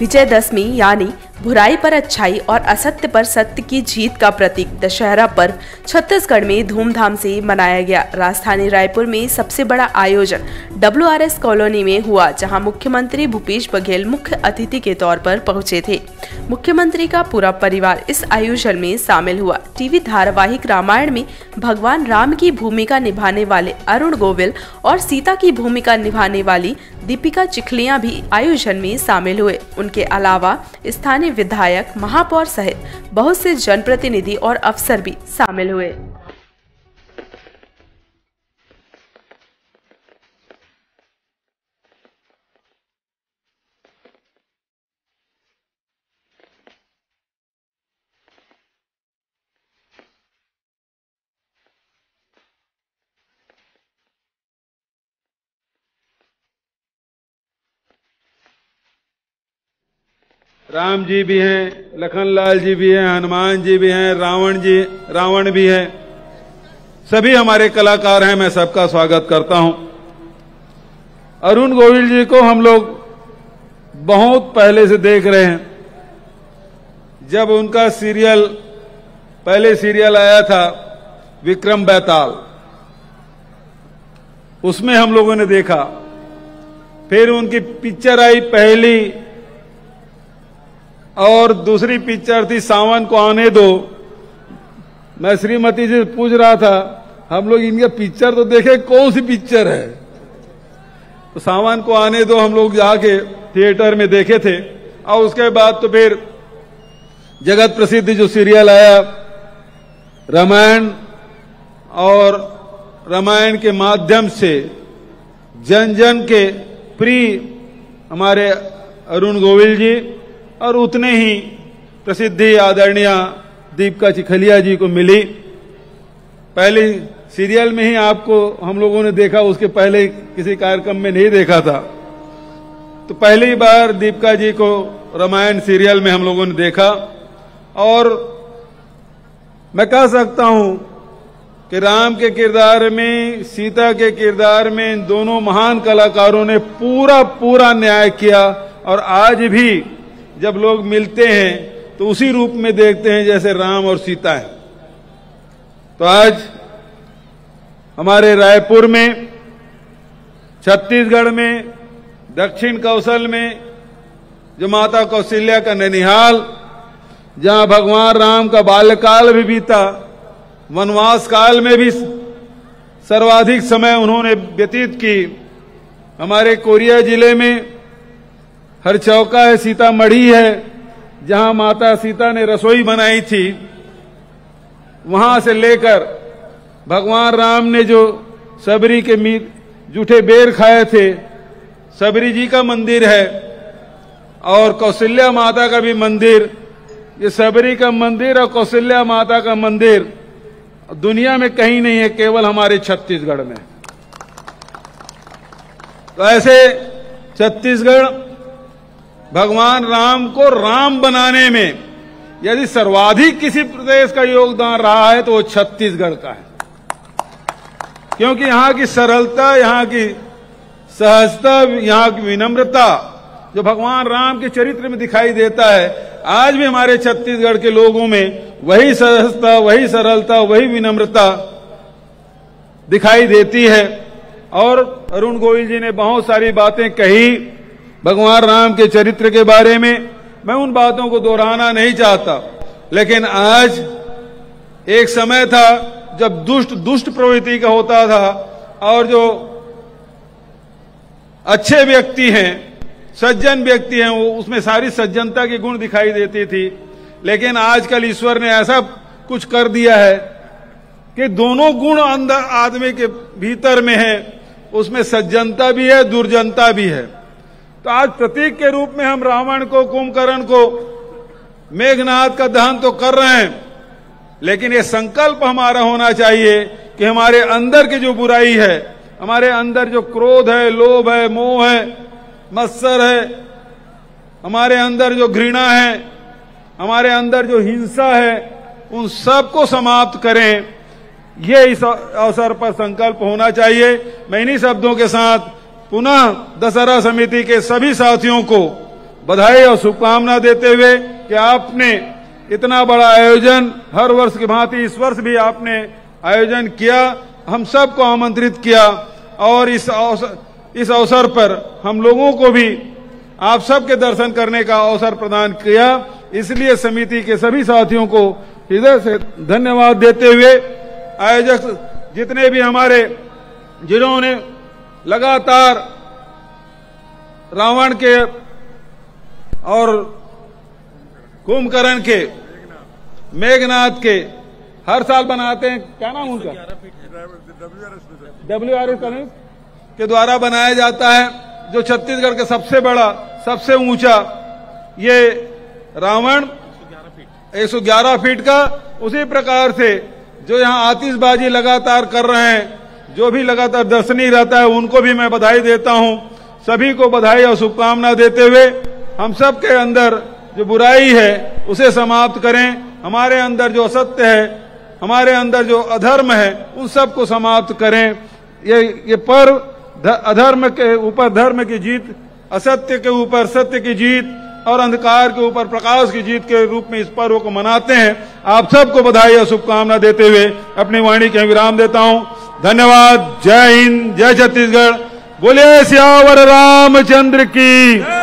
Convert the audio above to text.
विजयदशमी यानी बुराई पर अच्छाई और असत्य पर सत्य की जीत का प्रतीक दशहरा पर्व छत्तीसगढ़ में धूमधाम से मनाया गया। राजधानी रायपुर में सबसे बड़ा आयोजन WRS कॉलोनी में हुआ, जहां मुख्यमंत्री भूपेश बघेल मुख्य अतिथि के तौर पर पहुंचे थे। मुख्यमंत्री का पूरा परिवार इस आयोजन में शामिल हुआ। टीवी धारावाहिक रामायण में भगवान राम की भूमिका निभाने वाले अरुण गोविल और सीता की भूमिका निभाने वाली दीपिका चिखलिया भी आयोजन में शामिल हुए। उनके अलावा स्थानीय विधायक, महापौर सहित बहुत से जनप्रतिनिधि और अफसर भी शामिल हुए। राम जी भी हैं, लखनलाल जी भी हैं, हनुमान जी भी हैं, रावण भी हैं। सभी हमारे कलाकार हैं। मैं सबका स्वागत करता हूं। अरुण गोविल जी को हम लोग बहुत पहले से देख रहे हैं। जब उनका पहले सीरियल आया था विक्रम बेताल, उसमें हम लोगों ने देखा। फिर उनकी पिक्चर आई पहली, और दूसरी पिक्चर थी सावन को आने दो। मैं श्रीमती जी से पूछ रहा था, हम लोग इनका पिक्चर तो देखे, कौन सी पिक्चर है? तो सावन को आने दो हम लोग जाके थिएटर में देखे थे। और उसके बाद तो फिर जगत प्रसिद्ध जो सीरियल आया रामायण, और रामायण के माध्यम से जन जन के प्रिय हमारे अरुण गोविल जी, और उतने ही प्रसिद्धि आदरणीय दीपिका चिखलिया जी को मिली। पहले सीरियल में ही आपको हम लोगों ने देखा, उसके पहले किसी कार्यक्रम में नहीं देखा था। तो पहली बार दीपिका जी को रामायण सीरियल में हम लोगों ने देखा। और मैं कह सकता हूं कि राम के किरदार में, सीता के किरदार में इन दोनों महान कलाकारों ने पूरा न्याय किया। और आज भी जब लोग मिलते हैं तो उसी रूप में देखते हैं जैसे राम और सीता है। तो आज हमारे रायपुर में, छत्तीसगढ़ में, दक्षिण कौशल में जो माता कौशल्या का ननिहाल, जहां भगवान राम का बाल्यकाल भी बीता, वनवास काल में भी सर्वाधिक समय उन्होंने व्यतीत की। हमारे कोरिया जिले में हरचौका है, सीतामढ़ी है, जहां माता सीता ने रसोई बनाई थी। वहां से लेकर भगवान राम ने जो सबरी के मीट जूठे बेर खाए थे, सबरी जी का मंदिर है। और कौशल्या माता का भी मंदिर, ये सबरी का मंदिर और कौशल्या माता का मंदिर दुनिया में कहीं नहीं है, केवल हमारे छत्तीसगढ़ में। तो ऐसे छत्तीसगढ़ भगवान राम को राम बनाने में यदि सर्वाधिक किसी प्रदेश का योगदान रहा है तो वो छत्तीसगढ़ का है। क्योंकि यहां की सरलता, यहां की सहजता, यहां की विनम्रता जो भगवान राम के चरित्र में दिखाई देता है, आज भी हमारे छत्तीसगढ़ के लोगों में वही सहजता, वही सरलता, वही विनम्रता दिखाई देती है। और अरुण गोविल जी ने बहुत सारी बातें कही भगवान राम के चरित्र के बारे में। मैं उन बातों को दोहराना नहीं चाहता, लेकिन आज एक समय था जब दुष्ट प्रवृत्ति का होता था, और जो अच्छे व्यक्ति हैं, सज्जन व्यक्ति हैं, वो उसमें सारी सज्जनता के गुण दिखाई देती थी। लेकिन आजकल ईश्वर ने ऐसा कुछ कर दिया है कि दोनों गुण अंदर आदमी के भीतर में है, उसमें सज्जनता भी है, दुर्जनता भी है। तो आज प्रतीक के रूप में हम रावण को, कुंभकर्ण को, मेघनाद का दहन तो कर रहे हैं, लेकिन ये संकल्प हमारा होना चाहिए कि हमारे अंदर की जो बुराई है, हमारे अंदर जो क्रोध है, लोभ है, मोह है, मत्सर है, हमारे अंदर जो घृणा है, हमारे अंदर जो हिंसा है, उन सब को समाप्त करें। ये इस अवसर पर संकल्प होना चाहिए। मैं इन्हीं शब्दों के साथ पुनः दशहरा समिति के सभी साथियों को बधाई और शुभकामना देते हुए कि आपने इतना बड़ा आयोजन हर वर्ष की भांति इस वर्ष भी आपने आयोजन किया, हम सबको आमंत्रित किया और इस अवसर पर हम लोगों को भी आप सबके दर्शन करने का अवसर प्रदान किया। इसलिए समिति के सभी साथियों को हृदय से धन्यवाद देते हुए आयोजक जितने भी हमारे जिन्होंने लगातार रावण के और कुंभकर्ण के, मेघनाथ के हर साल बनाते हैं, क्या नाम उनका, WRS के द्वारा बनाया जाता है, जो छत्तीसगढ़ का सबसे बड़ा सबसे ऊंचा ये रावण 111 फीट का। उसी प्रकार से जो यहाँ आतिशबाजी लगातार कर रहे हैं, जो भी लगातार दर्शनीय रहता है, उनको भी मैं बधाई देता हूं। सभी को बधाई और शुभकामना देते हुए हम सब के अंदर जो बुराई है उसे समाप्त करें, हमारे अंदर जो असत्य है, हमारे अंदर जो अधर्म है, उन सब को समाप्त करें। ये पर्व अधर्म के ऊपर धर्म की जीत, असत्य के ऊपर सत्य की जीत और अंधकार के ऊपर प्रकाश की जीत के रूप में इस पर्व को मनाते हैं। आप सबको बधाई और शुभकामना देते हुए अपनी वाणी के विराम देता हूं। धन्यवाद। जय हिंद, जय छत्तीसगढ़। बोलिए सियावर रामचंद्र की।